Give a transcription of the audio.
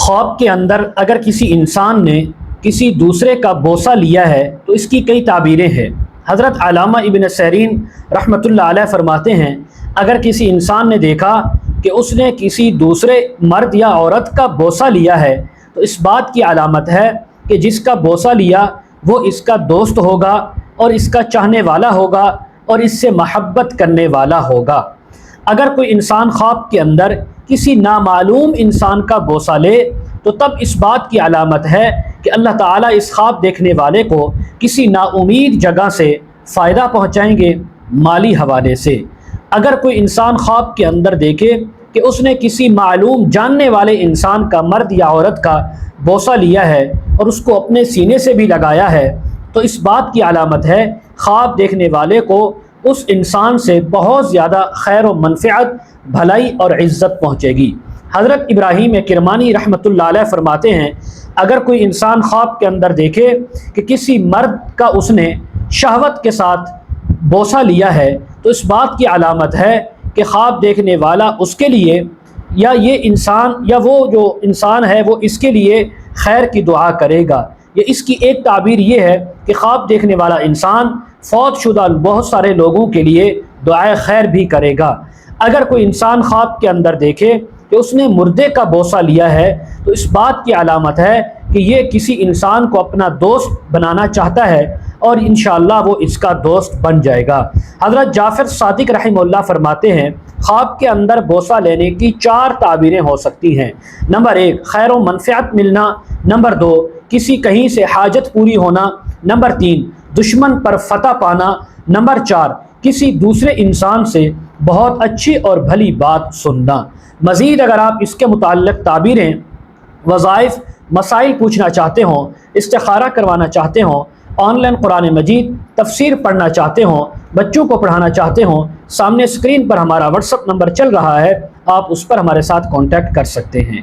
خواب کے اندر اگر کسی انسان نے کسی دوسرے کا بوسہ لیا ہے تو اس کی کئی تعبیریں ہیں۔ حضرت علامہ ابن سیرین رحمۃ اللہ علیہ فرماتے ہیں، اگر کسی انسان نے دیکھا کہ اس نے کسی دوسرے مرد یا عورت کا بوسہ لیا ہے تو اس بات کی علامت ہے کہ جس کا بوسہ لیا وہ اس کا دوست ہوگا اور اس کا چاہنے والا ہوگا اور اس سے محبت کرنے والا ہوگا۔ اگر کوئی انسان خواب کے اندر کسی نامعلوم انسان کا بوسہ لے تو تب اس بات کی علامت ہے کہ اللہ تعالیٰ اس خواب دیکھنے والے کو کسی ناامید جگہ سے فائدہ پہنچائیں گے، مالی حوالے سے۔ اگر کوئی انسان خواب کے اندر دیکھے کہ اس نے کسی معلوم جاننے والے انسان کا، مرد یا عورت کا بوسہ لیا ہے اور اس کو اپنے سینے سے بھی لگایا ہے تو اس بات کی علامت ہے خواب دیکھنے والے کو اس انسان سے بہت زیادہ خیر و منفعت، بھلائی اور عزت پہنچے گی۔ حضرت ابراہیم کرمانی رحمۃ اللہ علیہ فرماتے ہیں، اگر کوئی انسان خواب کے اندر دیکھے کہ کسی مرد کا اس نے شہوت کے ساتھ بوسہ لیا ہے تو اس بات کی علامت ہے کہ خواب دیکھنے والا اس کے لیے یا یہ انسان یا وہ جو انسان ہے وہ اس کے لیے خیر کی دعا کرے گا۔ یہ اس کی ایک تعبیر یہ ہے کہ خواب دیکھنے والا انسان فوت شدہ بہت سارے لوگوں کے لیے دعائے خیر بھی کرے گا۔ اگر کوئی انسان خواب کے اندر دیکھے کہ اس نے مردے کا بوسہ لیا ہے تو اس بات کی علامت ہے کہ یہ کسی انسان کو اپنا دوست بنانا چاہتا ہے اور انشاءاللہ وہ اس کا دوست بن جائے گا۔ حضرت جعفر صادق رحمہ اللہ فرماتے ہیں، خواب کے اندر بوسہ لینے کی 4 تعبیریں ہو سکتی ہیں۔ نمبر 1، خیر و منفعت ملنا۔ نمبر 2، کسی کہیں سے حاجت پوری ہونا۔ نمبر 3، دشمن پر فتح پانا۔ نمبر 4، کسی دوسرے انسان سے بہت اچھی اور بھلی بات سننا۔ مزید اگر آپ اس کے متعلق تعبیریں، وظائف، مسائل پوچھنا چاہتے ہوں، استخارہ کروانا چاہتے ہوں، آن لائن قرآن مجید تفسیر پڑھنا چاہتے ہوں، بچوں کو پڑھانا چاہتے ہوں، سامنے اسکرین پر ہمارا واٹس ایپ نمبر چل رہا ہے، آپ اس پر ہمارے ساتھ کانٹیکٹ کر سکتے ہیں۔